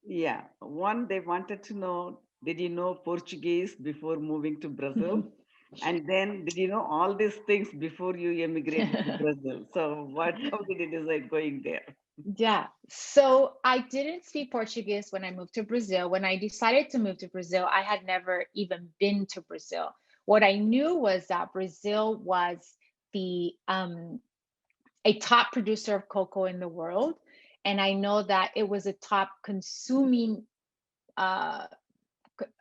Yeah, one, they wanted to know, did you know Portuguese before moving to Brazil? And then, did you know all these things before you immigrated to Brazil? So, how did you decide going there? Yeah. So I didn't speak Portuguese when I moved to Brazil. When I decided to move to Brazil, I had never even been to Brazil. What I knew was that Brazil was the a top producer of cocoa in the world, and I know that it was a top consuming uh,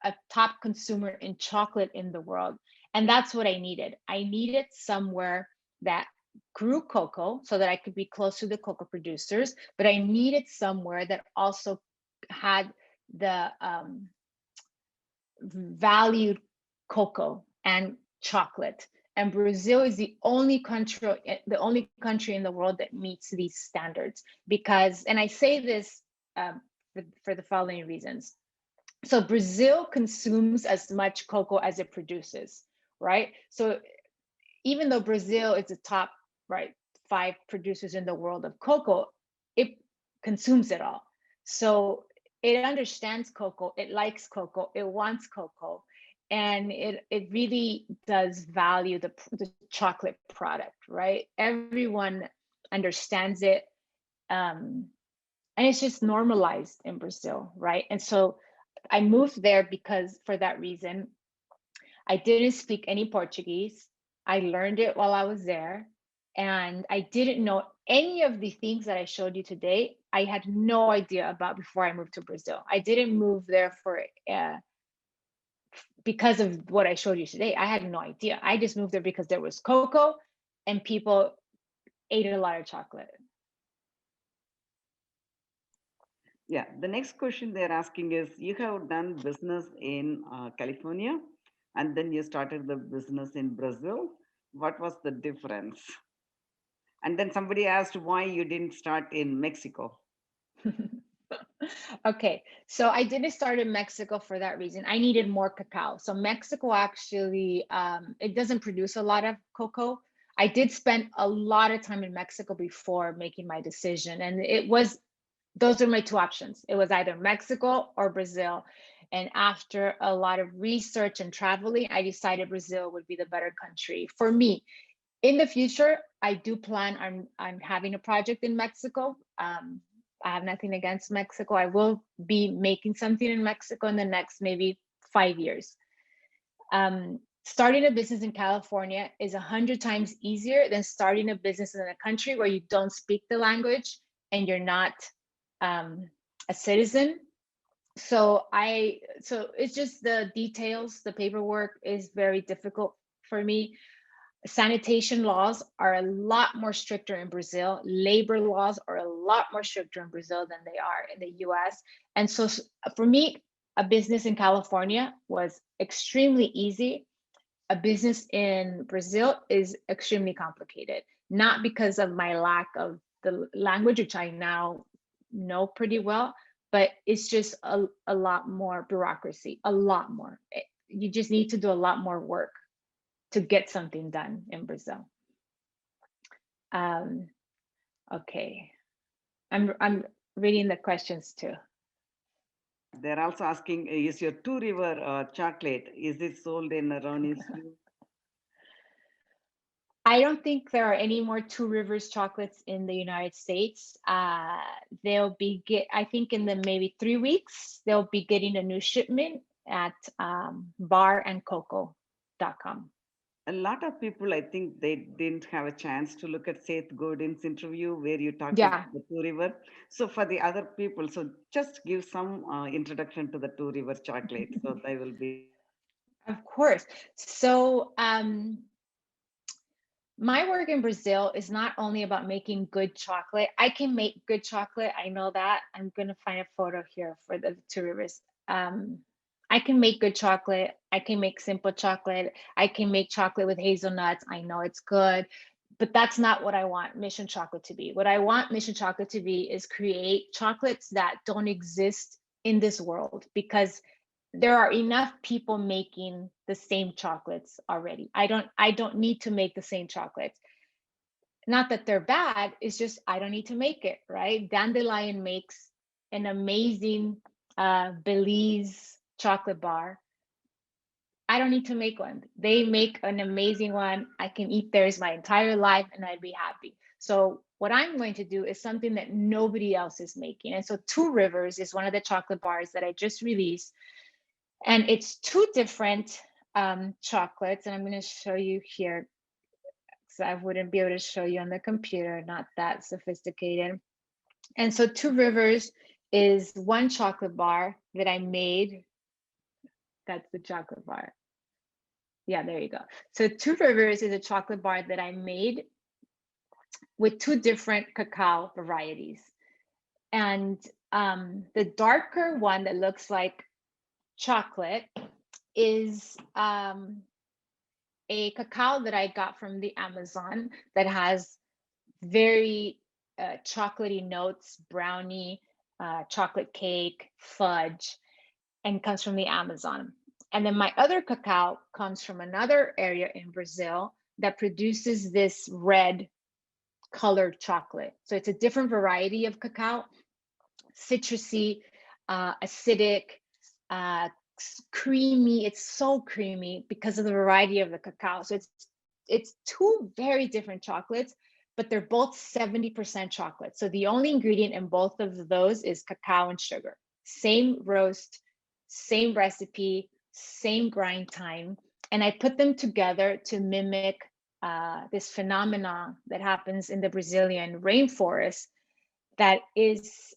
a top consumer in chocolate in the world. And that's what I needed. I needed somewhere that grew cocoa so that I could be close to the cocoa producers, but I needed somewhere that also had the valued cocoa and chocolate. And Brazil is the only country in the world that meets these standards. Because, and I say this for the following reasons. So Brazil consumes as much cocoa as it produces, right? So even though Brazil is the top, right, 5 producers in the world of cocoa, it consumes it all. So it understands cocoa, it likes cocoa, it wants cocoa, and it really does value the chocolate product, right? Everyone understands it, and it's just normalized in Brazil, right? And so I moved there because for that reason. I didn't speak any Portuguese. I learned it while I was there. And I didn't know any of the things that I showed you today. I had no idea about before I moved to Brazil. I didn't move there because of what I showed you today. I had no idea. I just moved there because there was cocoa and people ate a lot of chocolate. Yeah, the next question they're asking is, you have done business in California and then you started the business in Brazil. What was the difference? And then somebody asked why you didn't start in Mexico. Okay, so I didn't start in Mexico for that reason. I needed more cacao. So Mexico actually, it doesn't produce a lot of cocoa. I did spend a lot of time in Mexico before making my decision, and those are my 2 options. It was either Mexico or Brazil. And after a lot of research and traveling, I decided Brazil would be the better country for me. In the future, I do plan on having a project in Mexico. I have nothing against Mexico. I will be making something in Mexico in the next maybe 5 years. Starting a business in California is 100 times easier than starting a business in a country where you don't speak the language and you're not a citizen. So it's just the details. The paperwork is very difficult for me. Sanitation laws are a lot more stricter in Brazil. Labor laws are a lot more stricter in Brazil than they are in the US. And so for me, a business in California was extremely easy. A business in Brazil is extremely complicated, not because of my lack of the language, which I now know pretty well, but it's just a lot more bureaucracy, a lot more. You just need to do a lot more work to get something done in Brazil. Okay, I'm reading the questions too. They're also asking, is your Two River chocolate, is it sold in Ronnie's? I don't think there are any more Two Rivers chocolates in the United States. They'll be I think in the maybe 3 weeks, they'll be getting a new shipment at barandcocoa.com. A lot of people, I think they didn't have a chance to look at 𝗬𝗪𝗏's interview where you talked Yeah, about the Two River. So for the other people, so just give some introduction to the Two River chocolate. So they will be. of course. So my work in Brazil is not only about making good chocolate. I can make good chocolate. I know that. I'm going to find a photo here for the Two Rivers. I can make good chocolate. I can make simple chocolate. I can make chocolate with hazelnuts. I know it's good, but that's not what I want Mission Chocolate to be. What I want Mission Chocolate to be is create chocolates that don't exist in this world, because there are enough people making the same chocolates already. I don't need to make the same chocolates. Not that they're bad, it's just I don't need to make it, right? Dandelion makes an amazing 𝗲𝗵𝗁 chocolate bar, I don't need to make one. They make an amazing one. I can eat theirs my entire life and I'd be happy. So what I'm going to do is something that nobody else is making. And so 𝗂𝗏𝗏s is one of the chocolate bars that I just released. And it's two different chocolates. And I'm going to show you here, because I wouldn't be able to show you on the computer, not that sophisticated. And so 𝗂𝗏𝗏s is one chocolate bar that I made. That's the chocolate bar. Yeah, there you go. So 𝗂𝗏𝗏s is a chocolate bar that I made with two different cacao varieties. And the darker one that looks like chocolate is a cacao that I got from the Amazon that has very chocolatey notes, brownie, chocolate cake, fudge, and comes from the Amazon. And then my other cacao comes from another area in Brazil that produces this red colored chocolate. So it's a different variety of cacao, citrusy, acidic, creamy. It's so creamy because of the variety of the cacao. So it's two very different chocolates, but they're both 70% chocolate. So the only ingredient in both of those is cacao and sugar. Same roast, same recipe, same grind time. And I put them together to mimic this phenomenon that happens in the Brazilian rainforest that is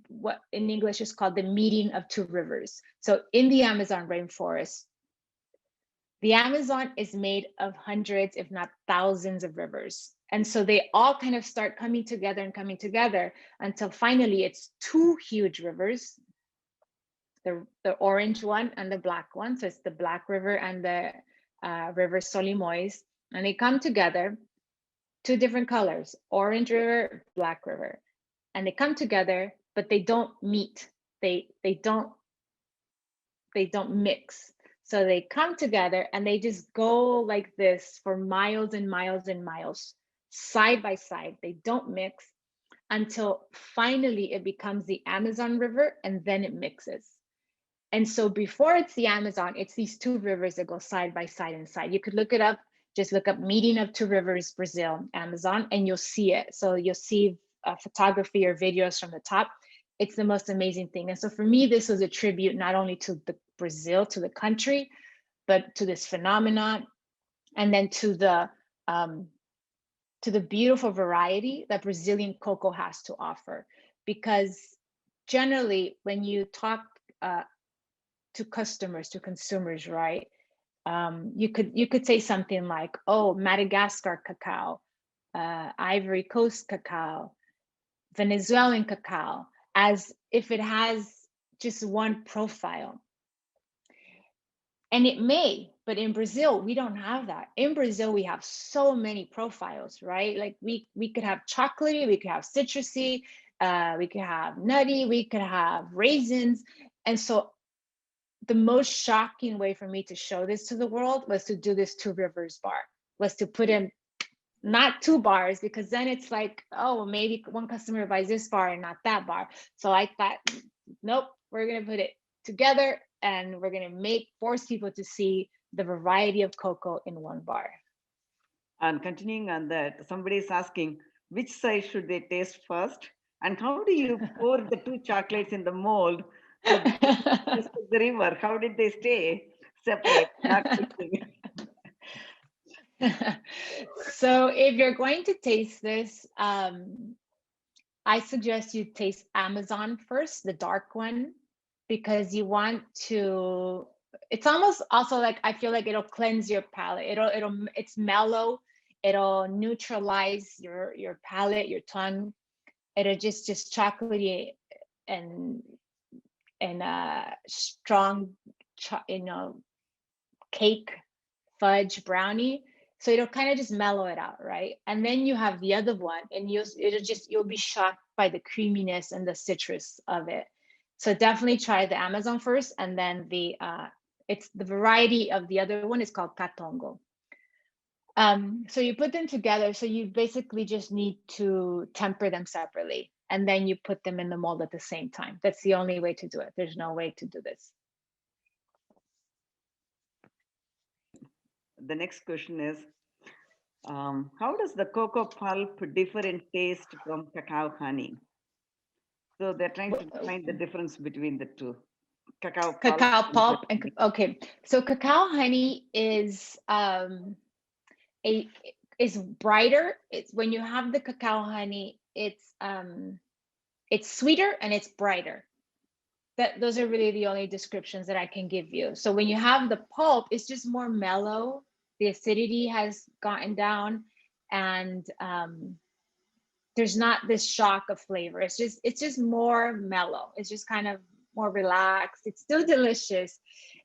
what in English is called the meeting of two rivers. So in the Amazon rainforest, the Amazon is made of hundreds, if not thousands of rivers. And so they all kind of start coming together until finally it's two huge rivers, the orange one and the black one. So it's the Black River and the River Solimões, and they come together, two different colors, orange river, black river, and they come together, but they don't meet. They don't mix. So they come together and they just go like this for miles and miles and miles, side by side. They don't mix until finally it becomes the Amazon River, and then it mixes. And so before it's the Amazon, it's these two rivers that go side by side inside. You could look it up, just look up meeting of two rivers, Brazil, Amazon, and you'll see it. So you'll see photography or videos from the top. It's the most amazing thing. And so for me, this was a tribute not only to the Brazil, to the country, but to this phenomenon, and then to the beautiful variety that Brazilian cocoa has to offer. Because generally, when you talk to customers, to consumers, right? You could say something like, oh, Madagascar cacao, Ivory Coast cacao, Venezuelan cacao, as if it has just one profile. And it may, but in Brazil, we don't have that. In Brazil, we have so many profiles, right? Like we could have chocolatey, we could have citrusy, we could have nutty, we could have raisins. And so the most shocking way for me to show this to the world was to do this 𝗂𝗏𝗏s bar, was to put in not two bars, because then it's like, oh, maybe one customer buys this bar and not that bar. So I thought, nope, we're going to put it together and we're going to force people to see the variety of cocoa in one bar. And continuing on that, somebody is asking, which side should they taste first? And how do you pour the two chocolates in the mold to the river? How did they stay separate, not mixing? So if you're going to taste this, I suggest you taste Amazon first, the dark one, because you want to, it's almost also like, I feel like it'll cleanse your palate. It's mellow. It'll neutralize your palate, your tongue. It'll just chocolatey and strong, cake, fudge, brownie. So it'll kind of just mellow it out, right? And then you have the other one, and you'll be shocked by the creaminess and the citrus of it. So definitely try the Amazon first, and then the variety of the other one is called Catongo. So you put them together. So you basically just need to temper them separately. and then you put them in the mold at the same time. That's the only way to do it. There's no way to do this. The next question is, how does the cocoa pulp differ in taste from cacao honey? So they're trying to find the difference between the two. Cacao pulp and okay. So cacao honey is is brighter. It's when you have the cacao honey, it's sweeter and it's brighter. Those are really the only descriptions that I can give you. So when you have the pulp, it's just more mellow. The acidity has gotten down, and there's not this shock of flavor. It's just more mellow. It's just kind of more relaxed. It's still delicious.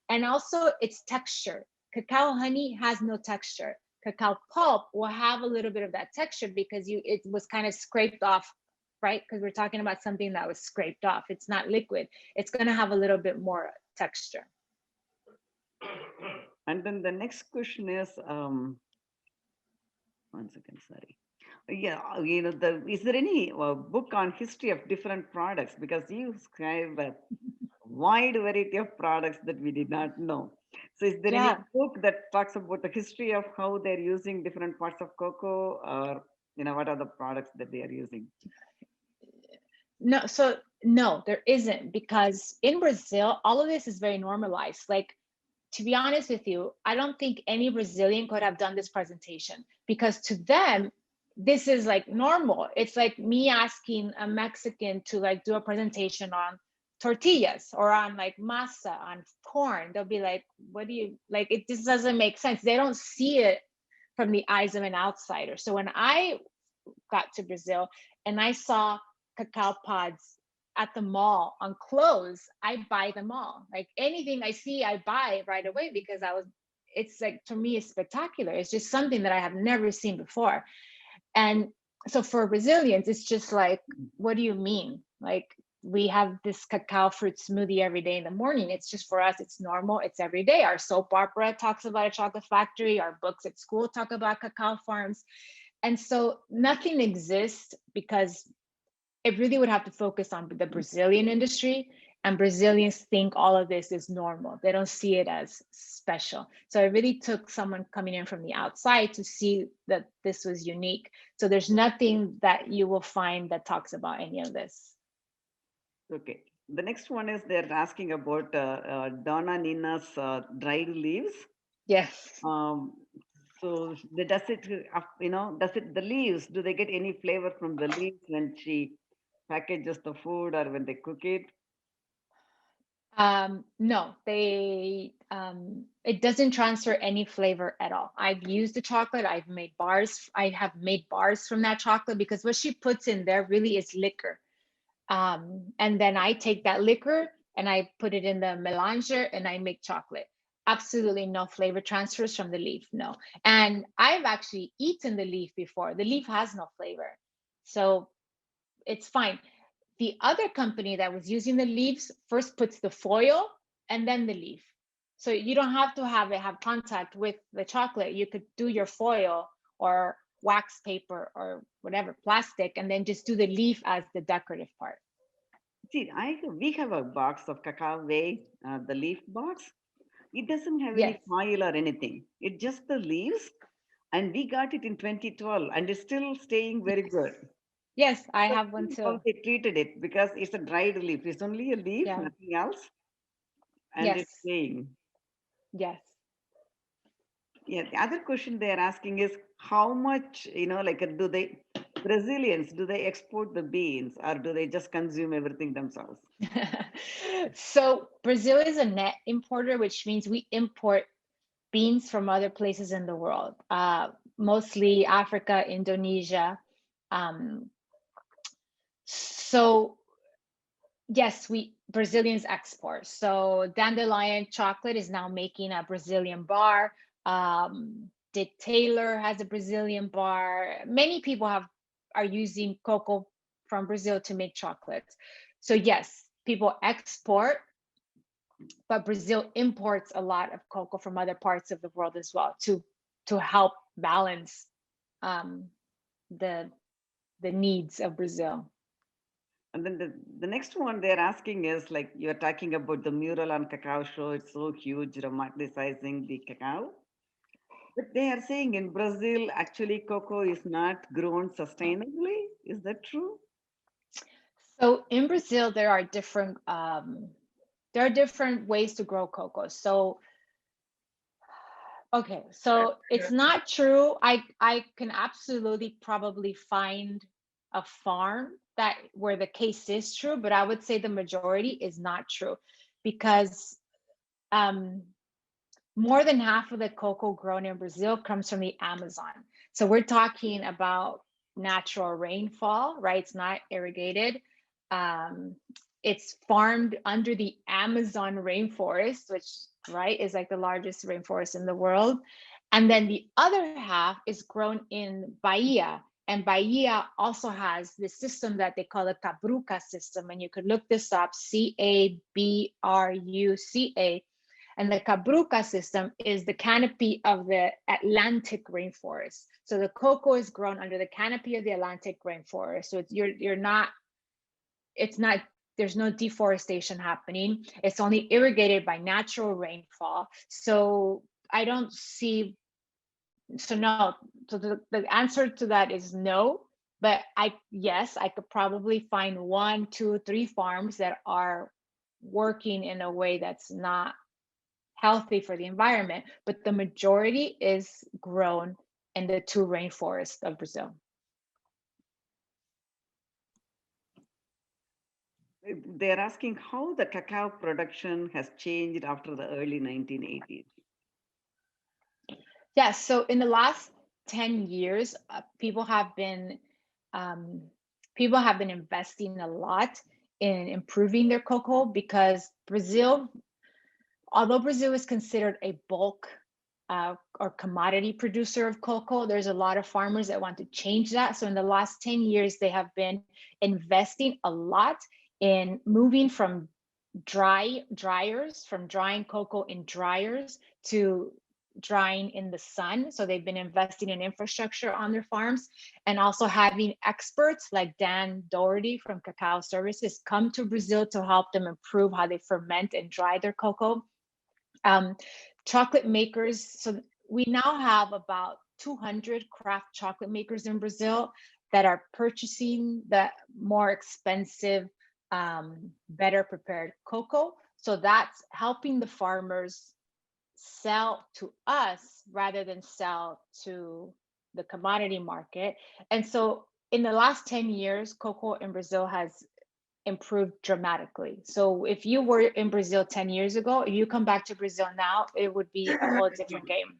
And also its texture. Cacao honey has no texture. Cacao pulp will have a little bit of that texture because it was kind of scraped off, right? Because we're talking about something that was scraped off. It's not liquid. It's going to have a little bit more texture. And then the next question is, 1 second, sorry. Yeah, is there any book on history of different products? Because you describe a wide variety of products that we did not know. So is there any book that talks about the history of how they're using different parts of cocoa, or what are the products that they are using? No, there isn't, because in Brazil, all of this is very normalized. Like, to be honest with you, I don't think any Brazilian could have done this presentation, because to them, this is like normal. It's like me asking a Mexican to like do a presentation on tortillas or on like masa, on corn. They'll be like, what do you, like, it just doesn't make sense. They don't see it from the eyes of an outsider. So when I got to Brazil and I saw cacao pods at the mall on clothes, I buy them all. Like anything I see, I buy right away, because it's like, to me, it's spectacular. It's just something that I have never seen before. And so for Brazilians, it's just like, what do you mean? Like, we have this cacao fruit smoothie every day in the morning. It's just, for us, it's normal. It's every day. Our soap opera talks about a chocolate factory. Our books at school talk about cacao farms. And so nothing exists, because it really would have to focus on the Brazilian industry, and Brazilians think all of this is normal. They don't see it as special. So it really took someone coming in from the outside to see that this was unique. So there's nothing that you will find that talks about any of this. Okay. The next one is, they're asking about Donna Nina's dried leaves. Yes. So the leaves, do they get any flavor from the leaves when she packages the food or when they cook it? No, it doesn't transfer any flavor at all. I've used the chocolate. I've made bars. I have made bars from that chocolate, because what she puts in there really is liquor. And then I take that liquor and I put it in the melanger and I make chocolate. Absolutely no flavor transfers from the leaf, no. And I've actually eaten the leaf before. The leaf has no flavor, so it's fine. The other company that was using the leaves first puts the foil and then the leaf. So you don't have to have contact with the chocolate. You could do your foil or wax paper or whatever, plastic, and then just do the leaf as the decorative part. See, we have a box of 𝗀𝗃𝗃, the leaf box. It doesn't have any foil or anything. It's just the leaves. And we got it in 2012 and it's still staying very good. Yes, I have one too. How they treated it, because it's a dried leaf. It's only a leaf, nothing else. And it's staying. Yes. Yeah, the other question they're asking is, how much, Brazilians, do they export the beans, or do they just consume everything themselves? So Brazil is a net importer, which means we import beans from other places in the world, mostly Africa, Indonesia. So yes, Brazilians export. So Dandelion Chocolate is now making a Brazilian bar. Dick Taylor has a Brazilian bar. Many people are using cocoa from Brazil to make chocolates. So yes, people export, but Brazil imports a lot of cocoa from other parts of the world as well to help balance the needs of Brazil. And then the next one they're asking is like you're talking about the mural on cacao show. It's so huge, romanticizing the cacao. But they are saying in Brazil, actually, cocoa is not grown sustainably. Is that true? So in Brazil, there are different ways to grow cocoa. So okay, so it's not true. I can absolutely probably find a farm that where the case is true, but I would say the majority is not true because um, more than half of the cocoa grown in Brazil comes from the Amazon. So we're talking about natural rainfall, right? It's not irrigated. Um, it's farmed under the Amazon rainforest, which, right, is like the largest rainforest in the world. And then the other half is grown in Bahia. And Bahia also has this system that they call the 𝗪𝗪𝗪 system. And you could look this up, 𝗬𝗪𝗪𝗪. And the 𝗪𝗪𝗪 system is the canopy of the Atlantic rainforest. So the cocoa is grown under the canopy of the Atlantic rainforest. So there's no deforestation happening. It's only irrigated by natural rainfall. So I don't see, so no, so the answer to that is no. But yes, I could probably find 1, 2, 3 farms that are working in a way that's not healthy for the environment, but the majority is grown in the 2 rainforests of Brazil. They're asking how the cacao production has changed after the early 1980s. Yeah, so in the last 10 years, people have been investing a lot in improving their cocoa because although Brazil is considered a bulk or commodity producer of cocoa, there's a lot of farmers that want to change that. So in the last 10 years, they have been investing a lot in moving from drying cocoa in dryers to drying in the sun. So they've been investing in infrastructure on their farms and also having experts like 𝗀𝗀𝗃 from Cacao Services come to Brazil to help them improve how they ferment and dry their cocoa. Chocolate makers, so we now have about 200 craft chocolate makers in Brazil that are purchasing the more expensive, better prepared cocoa. So that's helping the farmers sell to us rather than sell to the commodity market. And so in the last 10 years, cocoa in Brazil has improved dramatically. So if you were in Brazil 10 years ago, if you come back to Brazil now, it would be a whole different game.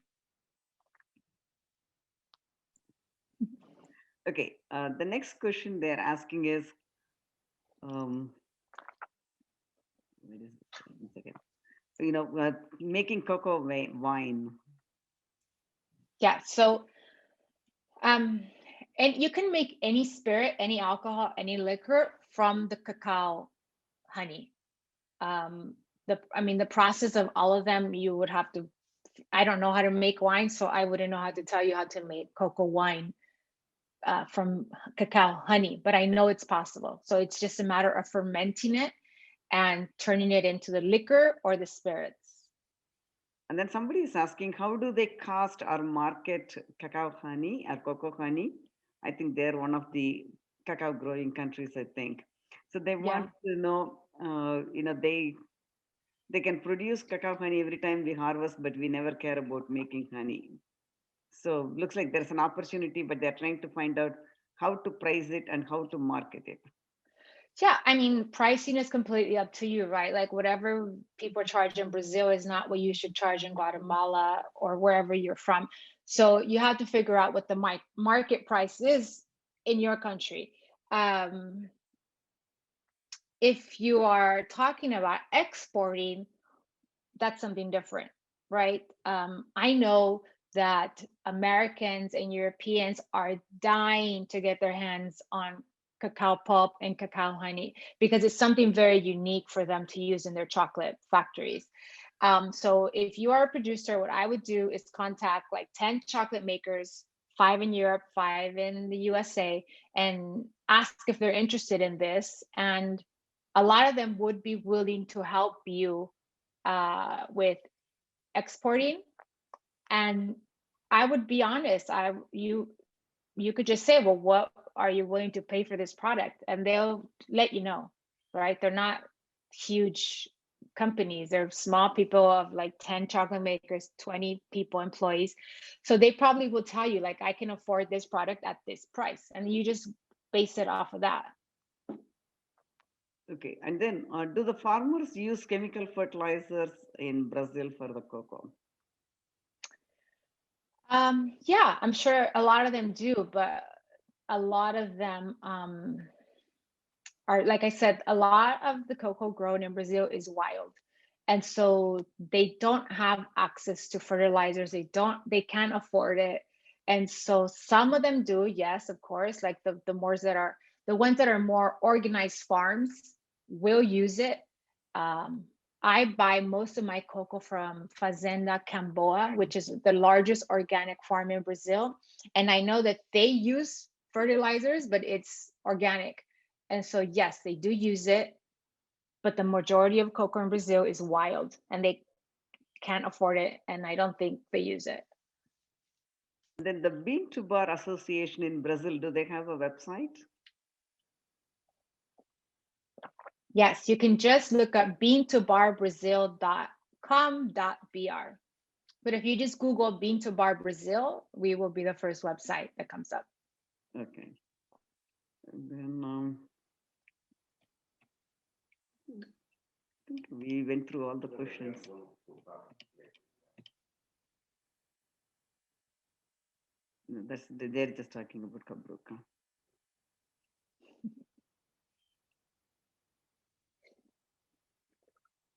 Okay, the next question they're asking is, wait a second. So, making cocoa wine. Yeah, so, and you can make any spirit, any alcohol, any liquor from the cacao honey. The process of all of them, you would have to, I don't know how to make wine, so I wouldn't know how to tell you how to make cocoa wine from cacao honey, but I know it's possible. So it's just a matter of fermenting it and turning it into the liquor or the spirits. And then somebody is asking, how do they cost or market cacao honey or cocoa honey? I think they're one of the cacao growing countries, I think. So they want to know, they can produce cacao honey every time we harvest, but we never care about making honey. So looks like there's an opportunity, but they're trying to find out how to price it and how to market it. Yeah, I mean, pricing is completely up to you, right? Like whatever people charge in Brazil is not what you should charge in Guatemala or wherever you're from. So you have to figure out what the market price is in your country. If you are talking about exporting, that's something different, right? I know that Americans and Europeans are dying to get their hands on cacao pulp and cacao honey because it's something very unique for them to use in their chocolate factories. So if you are a producer, what I would do is contact like 10 chocolate makers, 5 in Europe, 5 in the USA, and ask if they're interested in this. And a lot of them would be willing to help you with exporting. And I would be honest, you could just say, well, what are you willing to pay for this product? And they'll let you know, right? They're not huge companies. They're small people of like 10 chocolate makers, 20 people, employees. So they probably will tell you, like, I can afford this product at this price. And you just base it off of that. Okay, and then do the farmers use chemical fertilizers in Brazil for the cocoa? Yeah, I'm sure a lot of them do, but a lot of them are, like I said, a lot of the cocoa grown in Brazil is wild. And so they don't have access to fertilizers. They can't afford it. And so some of them do, yes, of course, like the ones that are more organized farms will use it. I buy most of my cocoa from Fazenda Camboa, which is the largest organic farm in Brazil. And I know that they use fertilizers, but it's organic. And so, yes, they do use it, but the majority of cocoa in Brazil is wild and they can't afford it. And I don't think they use it. Then the Bean to Bar Association in Brazil, do they have a website? Yes, you can just look up bean2barbrazil.com.br. But if you just Google Bean to Bar Brazil, we will be the first website that comes up. Okay. And then I think we went through all the questions. No, they're just talking about Cabruca.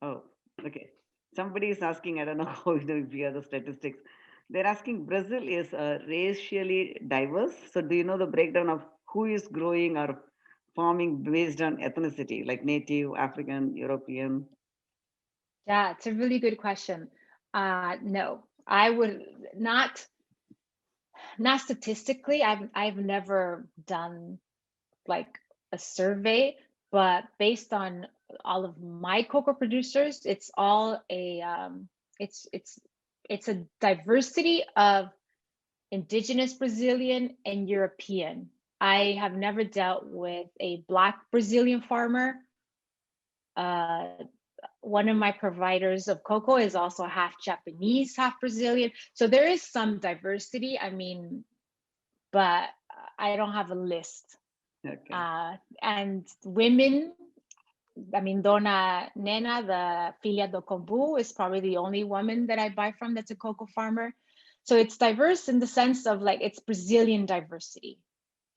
Oh, okay. Somebody is asking, I don't know how if you have the statistics. They're asking, Brazil is racially diverse. So do you know the breakdown of who is growing or farming based on ethnicity, like Native, African, European? Yeah, it's a really good question. No, I would not statistically. I've never done like a survey, but based on all of my cocoa producers, it's all it's a diversity of indigenous Brazilian and European. I have never dealt with a Black Brazilian farmer. One of my providers of cocoa is also half Japanese, half Brazilian. So there is some diversity. I mean, but I don't have a list. Okay. And women, I mean, Dona Nena, the filha do Kombu, is probably the only woman that I buy from that's a cocoa farmer. So it's diverse in the sense of like, it's Brazilian diversity,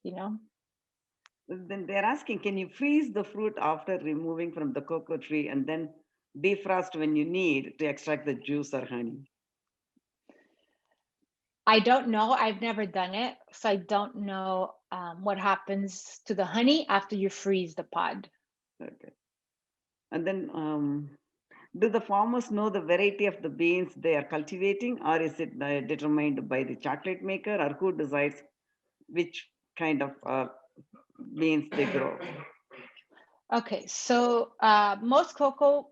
you know? Then they're asking, can you freeze the fruit after removing from the cocoa tree and then defrost when you need to extract the juice or honey? I don't know. I've never done it. So I don't know what happens to the honey after you freeze the pod. Okay. And then do the farmers know the variety of the beans they are cultivating, or is it determined by the chocolate maker, or who decides which kind of beans they grow? Okay, so most cocoa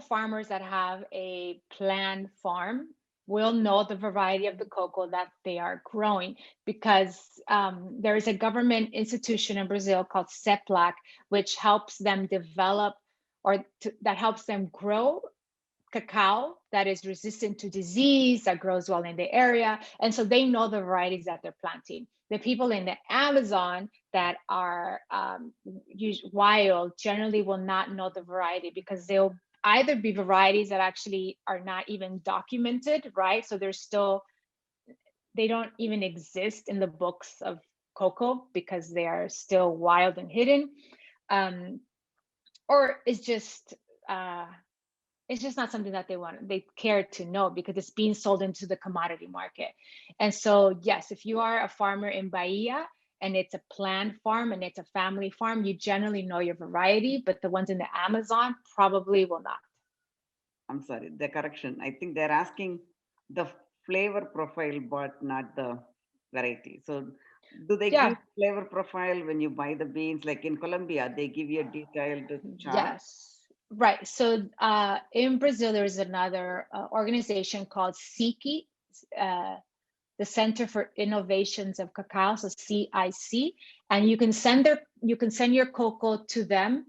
farmers that have a planned farm will know the variety of the cocoa that they are growing, because there is a government institution in Brazil called CEPLAC, which helps them develop that helps them grow cacao that is resistant to disease, that grows well in the area. And so they know the varieties that they're planting. The people in the Amazon that are wild generally will not know the variety, because they'll either be varieties that actually are not even documented, right? So they don't even exist in the books of cocoa because they are still wild and hidden. Or it's just not something that they care to know, because it's being sold into the commodity market. And so, yes, if you are a farmer in Bahia and it's a planned farm and it's a family farm, you generally know your variety, but the ones in the Amazon probably will not. I'm sorry, the correction. I think they're asking the flavor profile, but not the variety. So do they Yeah, give flavor profile when you buy the beans? Like in Colombia, they give you a detailed chart. yes. Right. So in Brazil, there's another organization called 𝗪𝗂𝗂𝗃, the Center for Innovations of Cacao, so 𝗪𝗂𝗃, and you can send your cocoa to them,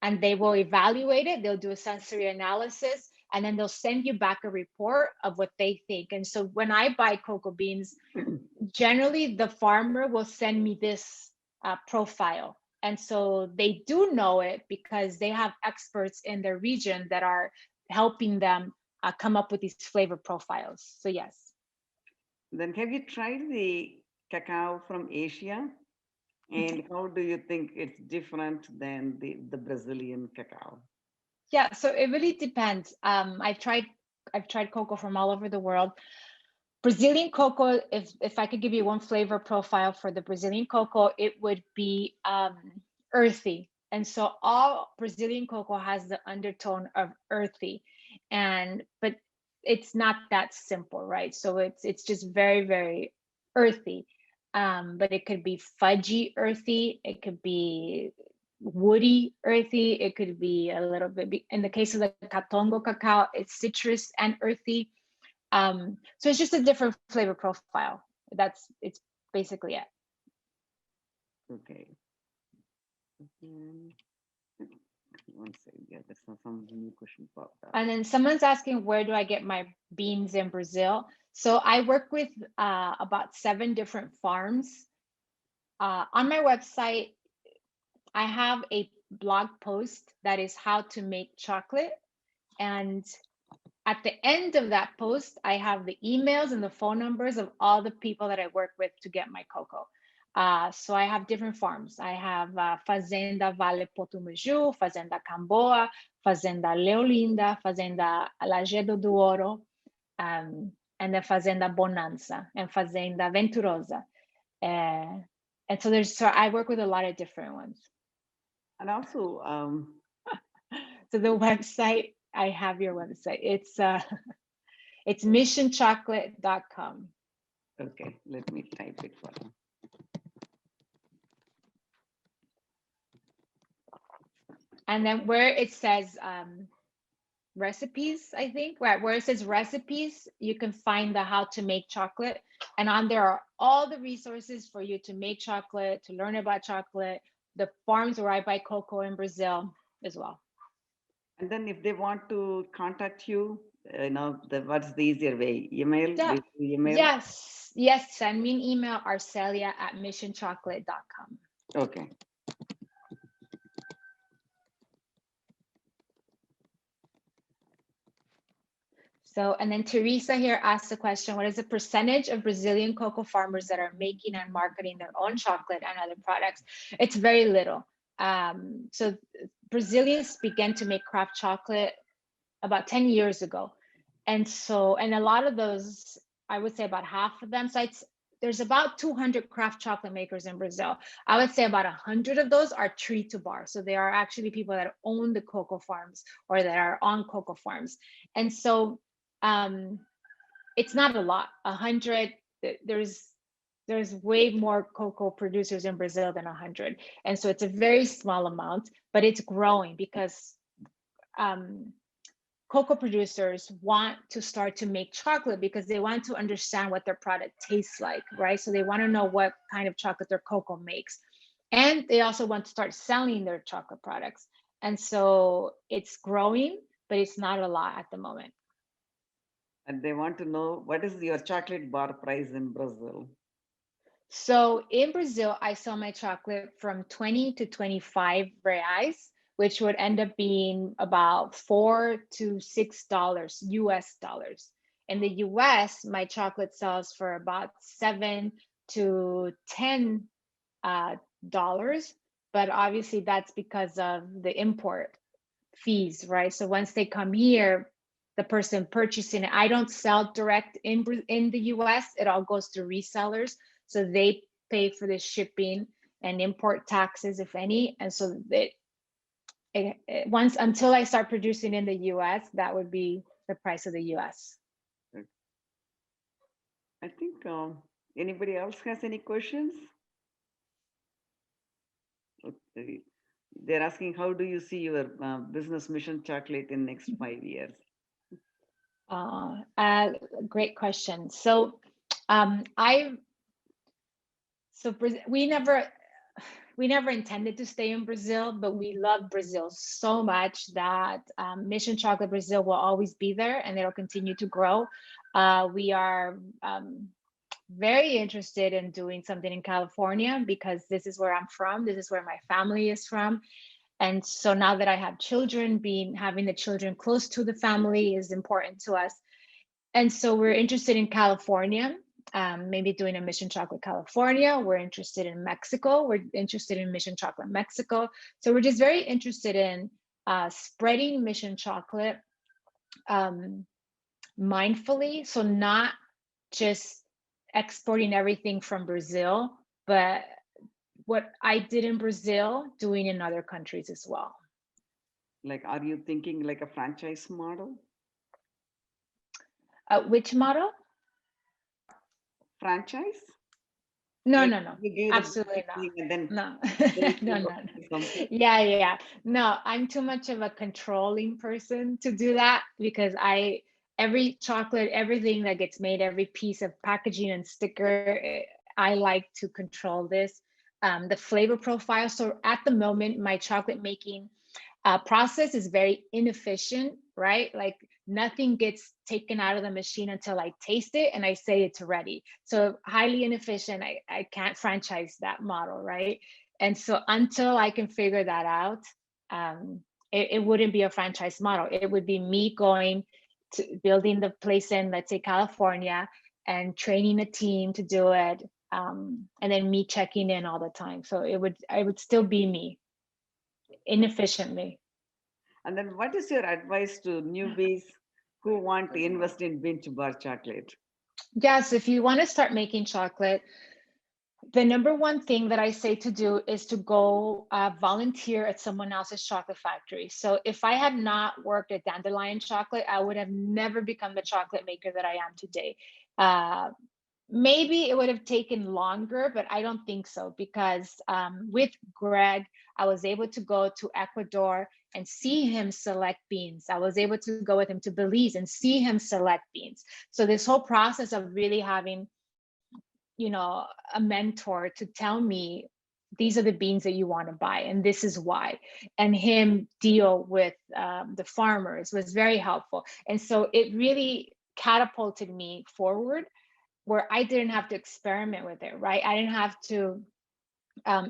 and they will evaluate it. They'll do a sensory analysis, and then they'll send you back a report of what they think. And so when I buy cocoa beans, generally the farmer will send me this profile. And so they do know it because they have experts in their region that are helping them come up with these flavor profiles. So yes. Then have you tried the cacao from Asia? And how do you think it's different than the Brazilian cacao? Yeah, so it really depends. I've tried cocoa from all over the world. Brazilian cocoa, if I could give you one flavor profile for the Brazilian cocoa, it would be earthy. And so all Brazilian cocoa has the undertone of earthy, but it's not that simple, right? So it's just very, very earthy. But it could be fudgy earthy, it could be woody earthy, it could be a little bit, in the case of the Katongo cacao, it's citrus and earthy. So it's just a different flavor profile. It's basically it. Okay. One second. Yeah, there's some new question popped up. And then someone's asking, where do I get my beans in Brazil? So I work with about 7 different farms. On my website, I have a blog post that is how to make chocolate. And at the end of that post, I have the emails and the phone numbers of all the people that I work with to get my cocoa. So I have different farms. I have Fazenda Vale Potumaju, Fazenda Camboa, Fazenda Leolinda, Fazenda Lajedo do Ouro, and then Fazenda Bonanza and Fazenda Venturosa. And so I work with a lot of different ones. And also, so the website, I have your website. It's missionchocolate.com. Okay, let me type it for you. And then where it says recipes, I think, right, where it says recipes, you can find the how to make chocolate. And on there are all the resources for you to make chocolate, to learn about chocolate, the farms where I buy cocoa in Brazil as well. And then if they want to contact you, what's the easier way? Email? Yeah. Email? Yes, send me an email, arcelia@missionchocolate.com. Okay. So, and then Teresa here asked the question, what is the percentage of Brazilian cocoa farmers that are making and marketing their own chocolate and other products? It's very little. So Brazilians began to make craft chocolate about 10 years ago. And a lot of those, I would say about half of them, there's about 200 craft chocolate makers in Brazil. I would say about 100 of those are tree to bar. So they are actually people that own the cocoa farms or that are on cocoa farms. And so it's not a lot. 100, there's way more cocoa producers in Brazil than 100. And so it's a very small amount, but it's growing because cocoa producers want to start to make chocolate because they want to understand what their product tastes like, right? So they want to know what kind of chocolate their cocoa makes. And they also want to start selling their chocolate products. And so it's growing, but it's not a lot at the moment. And they want to know, what is your chocolate bar price in Brazil? So in Brazil, I sell my chocolate from 20 to 25 reais, which would end up being about $4 to $6 US dollars. In the US, my chocolate sells for about $7 to $10 dollars, but obviously that's because of the import fees, right? So once they come here, the person purchasing it, I don't sell direct in the US, it all goes to resellers. So they pay for the shipping and import taxes, if any. And so until I start producing in the US, that would be the price of the US. I think anybody else has any questions? Okay. They're asking, how do you see your business Mission Chocolate in next 5 years? Great question. So I so we never intended to stay in Brazil, but we love Brazil so much that Mission Chocolate Brazil will always be there and it'll continue to grow. We are very interested in doing something in California because this is where I'm from. This is where my family is from. And so now that I have children, having the children close to the family is important to us. And so we're interested in California, maybe doing a Mission Chocolate California. We're interested in Mexico. We're interested in Mission Chocolate Mexico. So we're just very interested in spreading Mission Chocolate mindfully. So not just exporting everything from Brazil, but what I did in Brazil, doing in other countries as well. Like, are you thinking like a franchise model? Which model? Franchise? No, Like no, absolutely not. No, no. Yeah. No, I'm too much of a controlling person to do that because every chocolate, everything that gets made, every piece of packaging and sticker, I like to control this. The flavor profile. So at the moment, my chocolate making process is very inefficient, right? Like nothing gets taken out of the machine until I taste it and I say it's ready. So highly inefficient. I can't franchise that model, right? And so until I can figure that out, it wouldn't be a franchise model. It would be me going to building the place in, let's say, California, and training a team to do it, and then me checking in all the time. So it would still be me, inefficiently. And then what is your advice to newbies who want to invest in bean to bar chocolate? Yes, if you want to start making chocolate, the number one thing that I say to do is to go volunteer at someone else's chocolate factory. So if I had not worked at Dandelion Chocolate, I would have never become the chocolate maker that I am today. Maybe it would have taken longer, but I don't think so, because with Greg, I was able to go to Ecuador and see him select beans. I was able to go with him to Belize and see him select beans. So this whole process of really having, a mentor to tell me, these are the beans that you want to buy, and this is why, and him deal with the farmers was very helpful. And so it really catapulted me forward, where I didn't have to experiment with it, right? I didn't have to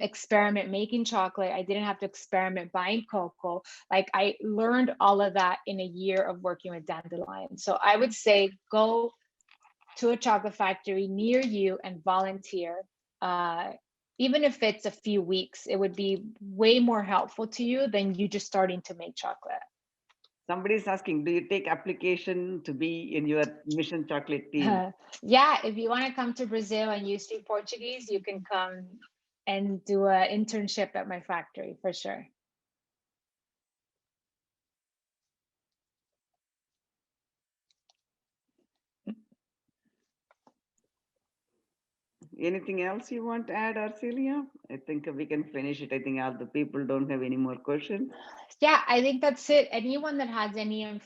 experiment making chocolate. I didn't have to experiment buying cocoa. Like, I learned all of that in a year of working with Dandelion. So I would say go to a chocolate factory near you and volunteer. Even if it's a few weeks, it would be way more helpful to you than you just starting to make chocolate. Somebody's asking, do you take application to be in your Mission Chocolate team? Yeah, if you want to come to Brazil and you speak Portuguese, you can come and do an internship at my factory for sure. Anything else you want to add, Arcelia? I think we can finish it. I think all the people don't have any more questions. Yeah, I think that's it. Anyone that has any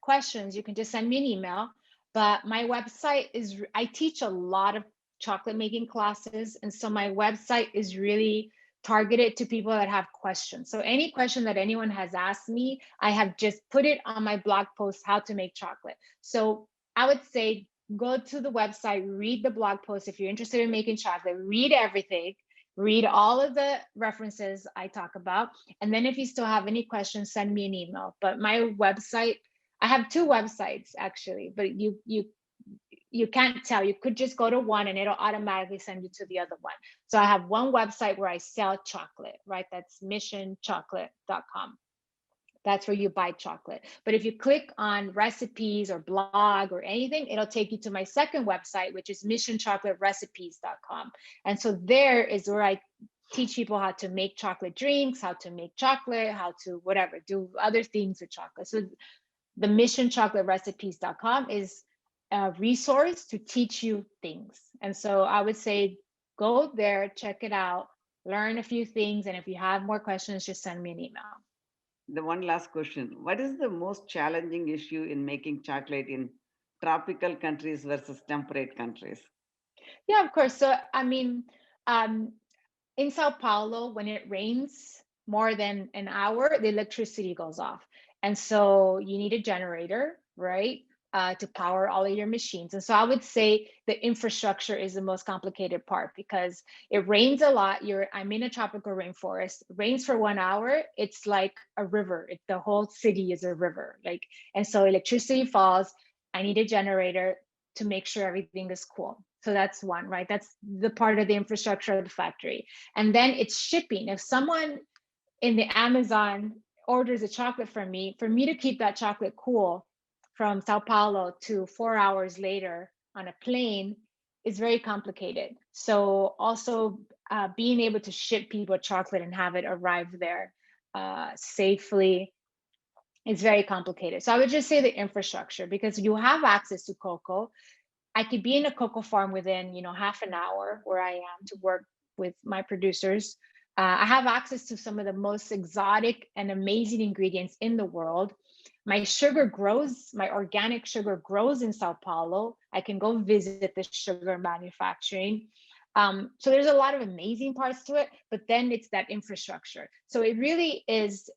questions, you can just send me an email. But my website is, I teach a lot of chocolate making classes. And so my website is really targeted to people that have questions. So any question that anyone has asked me, I have just put it on my blog post, how to make chocolate. So I would say, go to the website, read the blog post. If you're interested in making chocolate, read everything, read all of the references I talk about. And then if you still have any questions, send me an email. But my website, I have two websites actually, but you can't tell. You could just go to one and it'll automatically send you to the other one. So I have one website where I sell chocolate, right? That's missionchocolate.com. That's where you buy chocolate. But if you click on recipes or blog or anything, it'll take you to my second website, which is missionchocolaterecipes.com. And so there is where I teach people how to make chocolate drinks, how to make chocolate, how to whatever, do other things with chocolate. So the missionchocolaterecipes.com is resource to teach you things. And so I would say, go there, check it out, learn a few things. And if you have more questions, just send me an email. The one last question. What is the most challenging issue in making chocolate in tropical countries versus temperate countries? Yeah, of course. So, I mean, in Sao Paulo, when it rains more than an hour, the electricity goes off. And so you need a generator, right? To power all of your machines. And so I would say the infrastructure is the most complicated part because it rains a lot. I'm in a tropical rainforest. It rains for 1 hour, it's like a river. The whole city is a river. And so electricity falls. I need a generator to make sure everything is cool. So that's one, right? That's the part of the infrastructure of the factory. And then it's shipping. If someone in the Amazon orders a chocolate from me, for me to keep that chocolate cool from Sao Paulo to 4 hours later on a plane is very complicated. So also being able to ship people chocolate and have it arrive there safely is very complicated. So I would just say the infrastructure, because you have access to cocoa. I could be in a cocoa farm within, half an hour where I am to work with my producers. I have access to some of the most exotic and amazing ingredients in the world. My sugar grows, my organic sugar grows in Sao Paulo. I can go visit the sugar manufacturing. So there's a lot of amazing parts to it, but then it's that infrastructure. So it really is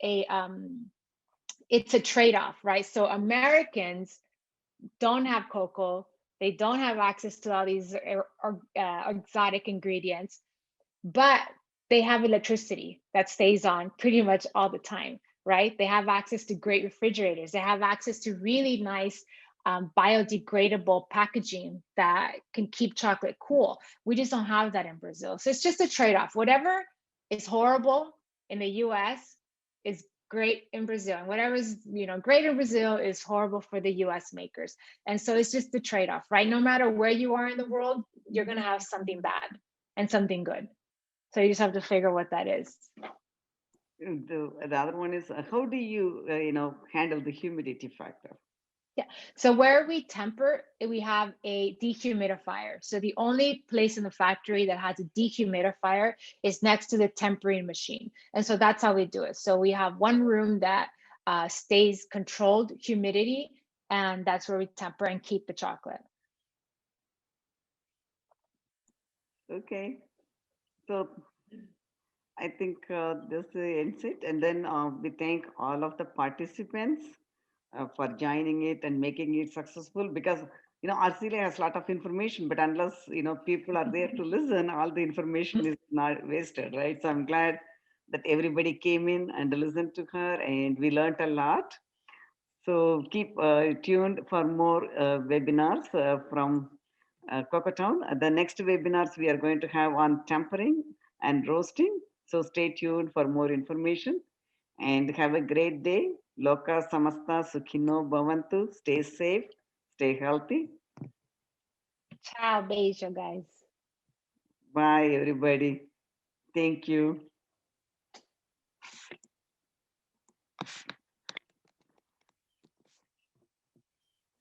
it's a trade-off, right? So Americans don't have cocoa. They don't have access to all these exotic ingredients, but they have electricity that stays on pretty much all the time, right? They have access to great refrigerators. They have access to really nice biodegradable packaging that can keep chocolate cool. We just don't have that in Brazil. So it's just a trade-off. Whatever is horrible in the US is great in Brazil, and whatever is great in Brazil is horrible for the US makers. And so it's just the trade-off, right? No matter where you are in the world, you're going to have something bad and something good. So you just have to figure what that is. The other one is how do you handle the humidity factor? Yeah, so where we temper, we have a dehumidifier. So the only place in the factory that has a dehumidifier is next to the tempering machine. And so that's how we do it. So we have one room that stays controlled humidity, and that's where we temper and keep the chocolate. Okay, so I think this ends it. And then we thank all of the participants for joining it and making it successful, because Arcelia has a lot of information, but unless people are there to listen, all the information is not wasted, right? So I'm glad that everybody came in and listened to her, and we learned a lot. So keep tuned for more webinars from Cocoa Town. The next webinars we are going to have on tempering and roasting. So stay tuned for more information, and have a great day. Loka samasta sukhino bhavantu. Stay safe, stay healthy. 𝗬𝗵𝘁, guys. Bye, everybody. Thank you.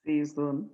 See you soon.